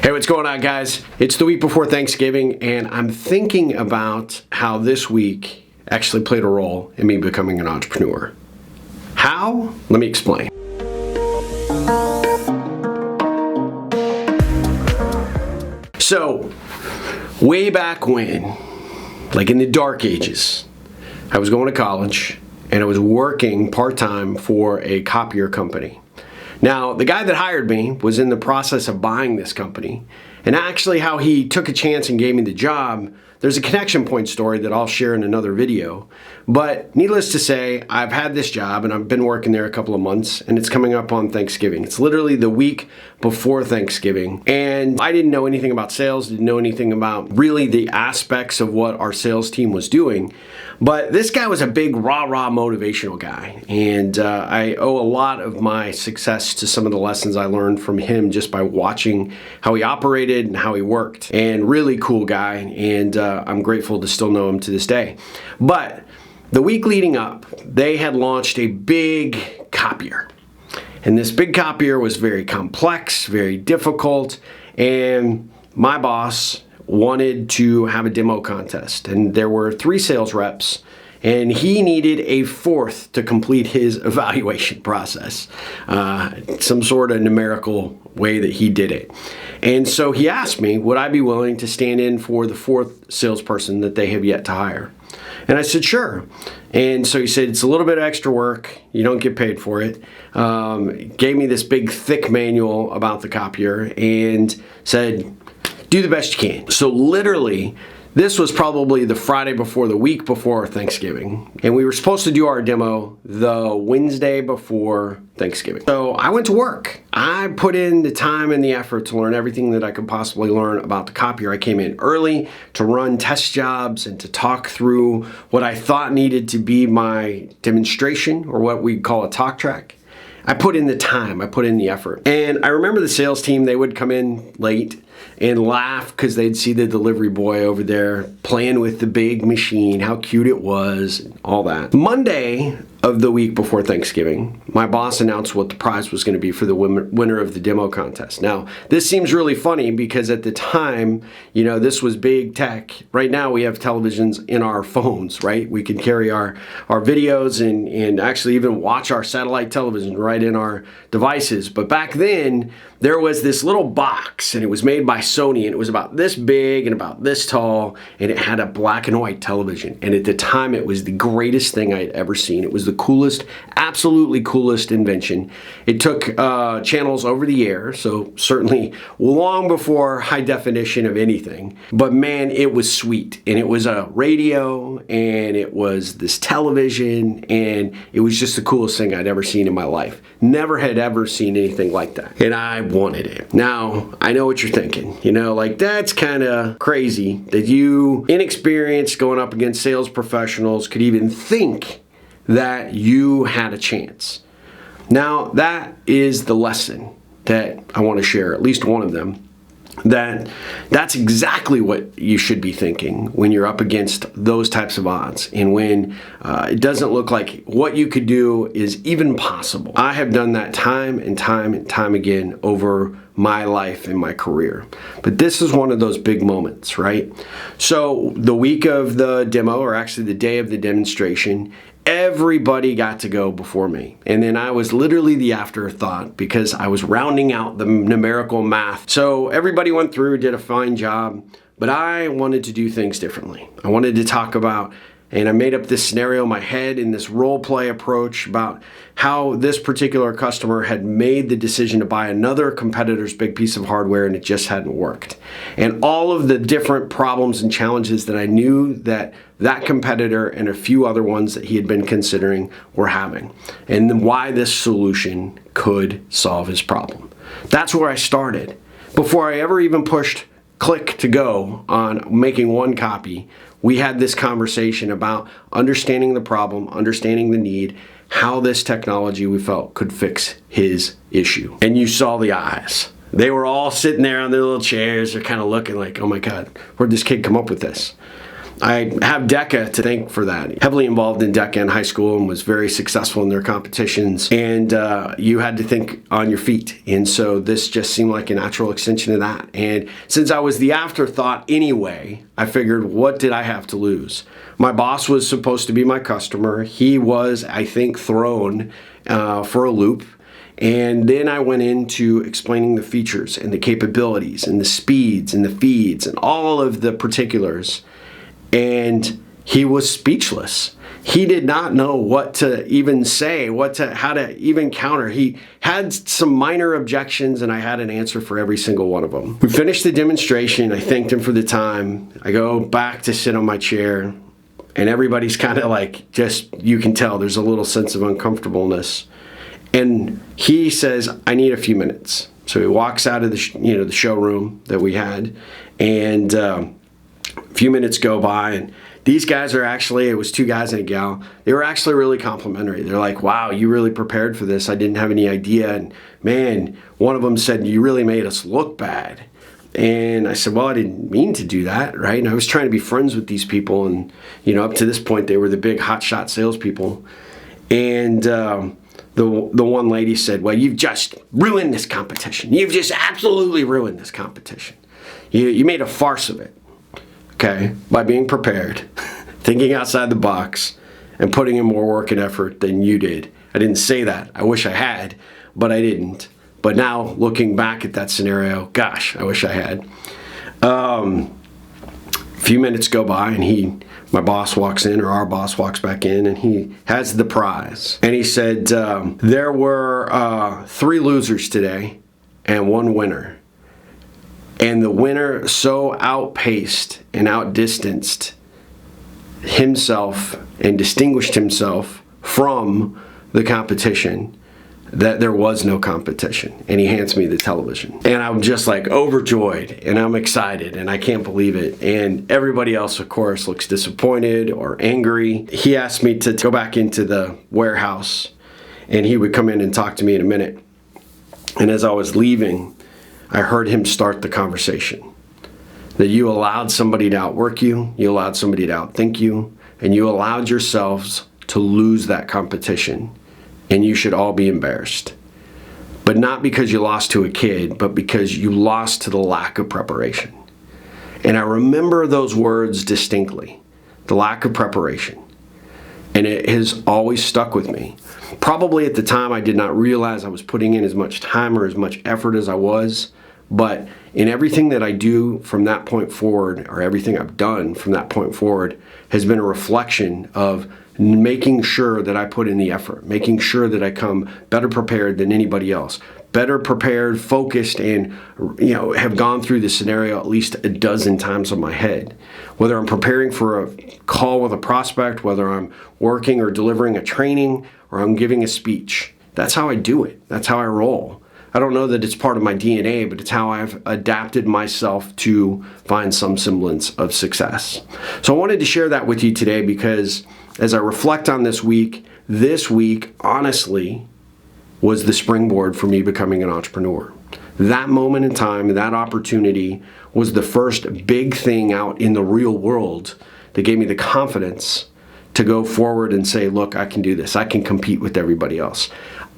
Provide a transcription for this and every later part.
Hey, what's going on, guys? It's the week before Thanksgiving, and I'm thinking about how this week actually played a role in me becoming an entrepreneur. How? Let me explain. So, way back when, like in the dark ages, I was going to college and I was working part-time for a copier company. Now, the guy that hired me was in the process of buying this company, and actually how he took a chance and gave me the job, there's a connection point story that I'll share in another video. But needless to say, I've had this job and I've been working there a couple of months, and it's coming up on Thanksgiving. It's literally the week before Thanksgiving, and I didn't know anything about sales, didn't know anything about really the aspects of what our sales team was doing. But this guy was a big rah-rah motivational guy, and I owe a lot of my success to some of the lessons I learned from him just by watching how he operated and how he worked. And really cool guy, and I'm grateful to still know him to this day. But the week leading up, they had launched a big copier. And this big copier was very complex, very difficult, and my boss wanted to have a demo contest, and there were 3 sales reps, and he needed a 4th to complete his evaluation process, some sort of numerical way that he did it. And so he asked me, would I be willing to stand in for the 4th salesperson that they have yet to hire? And I said, sure. And so he said, it's a little bit of extra work. You don't get paid for it. Gave me this big, thick manual about the copier and said, do the best you can. So literally, this was probably the Friday before the week before Thanksgiving. And we were supposed to do our demo the Wednesday before Thanksgiving. So I went to work. I put in the time and the effort to learn everything that I could possibly learn about the copier. I came in early to run test jobs and to talk through what I thought needed to be my demonstration, or what we call a talk track. I put in the time, I put in the effort. And I remember the sales team, they would come in late and laugh because they'd see the delivery boy over there playing with the big machine, how cute it was, and all that. Monday of the week before Thanksgiving, my boss announced what the prize was going to be for the winner of the demo contest. Now, this seems really funny because at the time, you know, this was big tech. Right now we have televisions in our phones, right? We can carry our videos and actually even watch our satellite television right in our devices. But back then, there was this little box, and it was made by Sony, and it was about this big and about this tall, and it had a black and white television. And at the time, it was the greatest thing I'd ever seen. It was the coolest, absolutely coolest invention. It took channels over the air, so certainly long before high definition of anything. But man, it was sweet. And it was a radio, and it was this television, and it was just the coolest thing I'd ever seen in my life. Never had ever seen anything like that. And I wanted it. Now, I know what you're thinking. You know, like, that's kind of crazy that you, inexperienced, going up against sales professionals, could even think that you had a chance. Now, that is the lesson that I want to share, at least one of them, that's exactly what you should be thinking when you're up against those types of odds, and when it doesn't look like what you could do is even possible. I have done that time and time and time again over my life and my career. But this is one of those big moments, right? So the week of the demo, or actually the day of the demonstration, everybody got to go before me. And then I was literally the afterthought because I was rounding out the numerical math. So everybody went through, did a fine job, but I wanted to do things differently. I wanted to talk about, and I made up this scenario in my head in this role play approach about how this particular customer had made the decision to buy another competitor's big piece of hardware and it just hadn't worked. And all of the different problems and challenges that I knew that that competitor and a few other ones that he had been considering were having, and then why this solution could solve his problem. That's where I started. Before I ever even pushed click to go on making one copy, we had this conversation about understanding the problem, understanding the need, how this technology we felt could fix his issue. And you saw the eyes. They were all sitting there on their little chairs. They're kind of looking like, oh my God, where'd this kid come up with this? I have DECA to thank for that. Heavily involved in DECA in high school and was very successful in their competitions. And you had to think on your feet. And so this just seemed like a natural extension of that. And since I was the afterthought anyway, I figured, what did I have to lose? My boss was supposed to be my customer. He was, I think, thrown for a loop. And then I went into explaining the features and the capabilities and the speeds and the feeds and all of the particulars. And he was speechless. He did not know what to even say, how to even counter. He had some minor objections, and I had an answer for every single one of them. We finished the demonstration. I thanked him for the time. I go back to sit on my chair, and everybody's kind of like, you can tell there's a little sense of uncomfortableness. And he says, I need a few minutes. So he walks out of the showroom that we had, and a few minutes go by, and these guys are actually, it was two guys and a gal, they were actually really complimentary. They're like, wow, you really prepared for this. I didn't have any idea. And man, one of them said, you really made us look bad. And I said, well, I didn't mean to do that, right? And I was trying to be friends with these people. And, up to this point, they were the big hotshot salespeople. And the one lady said, well, you've just ruined this competition. You've just absolutely ruined this competition. You made a farce of it, okay, by being prepared, thinking outside the box, and putting in more work and effort than you did. I didn't say that. I wish I had, but I didn't. But now, looking back at that scenario, gosh, I wish I had. A few minutes go by, and my boss walks in, or our boss walks back in, and he has the prize. And he said, there were 3 losers today and 1 winner. And the winner so outpaced and outdistanced himself and distinguished himself from the competition that there was no competition. And he hands me the television. And I'm just like overjoyed, and I'm excited, and I can't believe it. And everybody else, of course, looks disappointed or angry. He asked me to go back into the warehouse, and he would come in and talk to me in a minute. And as I was leaving, I heard him start the conversation. That you allowed somebody to outwork you, you allowed somebody to outthink you, and you allowed yourselves to lose that competition. And you should all be embarrassed. But not because you lost to a kid, but because you lost to the lack of preparation. And I remember those words distinctly, the lack of preparation. And it has always stuck with me. Probably at the time I did not realize I was putting in as much time or as much effort as I was, but in everything that I do from that point forward, or everything I've done from that point forward, has been a reflection of making sure that I put in the effort, making sure that I come better prepared than anybody else, better prepared, focused, and have gone through the scenario at least a dozen times in my head. Whether I'm preparing for a call with a prospect, whether I'm working or delivering a training, or I'm giving a speech, that's how I do it. That's how I roll. I don't know that it's part of my DNA, but it's how I've adapted myself to find some semblance of success. So I wanted to share that with you today because as I reflect on this week honestly was the springboard for me becoming an entrepreneur. That moment in time, that opportunity was the first big thing out in the real world that gave me the confidence to go forward and say, look, I can do this. I can compete with everybody else.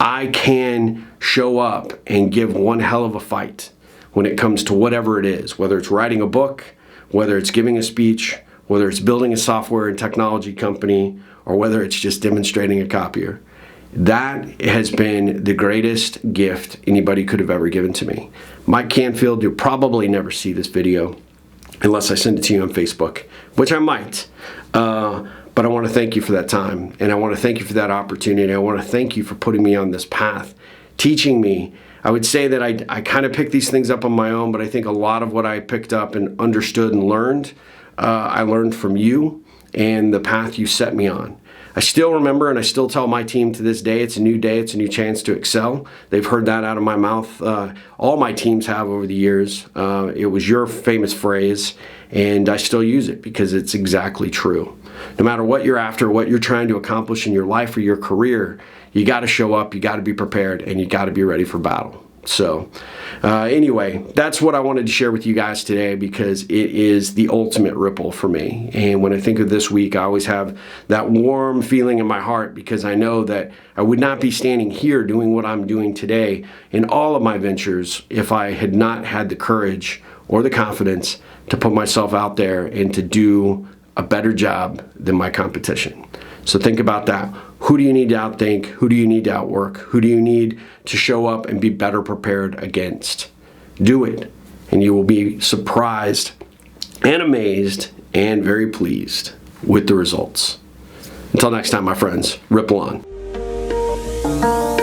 I can show up and give one hell of a fight when it comes to whatever it is, whether it's writing a book, whether it's giving a speech, whether it's building a software and technology company, or whether it's just demonstrating a copier. That has been the greatest gift anybody could have ever given to me. Mike Canfield, you'll probably never see this video unless I send it to you on Facebook, which I might. But I want to thank you for that time, and I want to thank you for that opportunity. I want to thank you for putting me on this path, teaching me. I would say that I kind of picked these things up on my own, but I think a lot of what I picked up and understood and learned, I learned from you and the path you set me on. I still remember, and I still tell my team to this day, it's a new day, it's a new chance to excel. They've heard that out of my mouth. All my teams have over the years. It was your famous phrase, and I still use it because it's exactly true. No matter what you're after, what you're trying to accomplish in your life or your career, you got to show up, you got to be prepared, and you got to be ready for battle. So anyway, that's what I wanted to share with you guys today, because it is the ultimate ripple for me. And when I think of this week, I always have that warm feeling in my heart, because I know that I would not be standing here doing what I'm doing today in all of my ventures if I had not had the courage or the confidence to put myself out there and to do a better job than my competition. So think about that. Who do you need to outthink? Who do you need to outwork? Who do you need to show up and be better prepared against? Do it, and you will be surprised and amazed and very pleased with the results. Until next time, my friends, ripple on.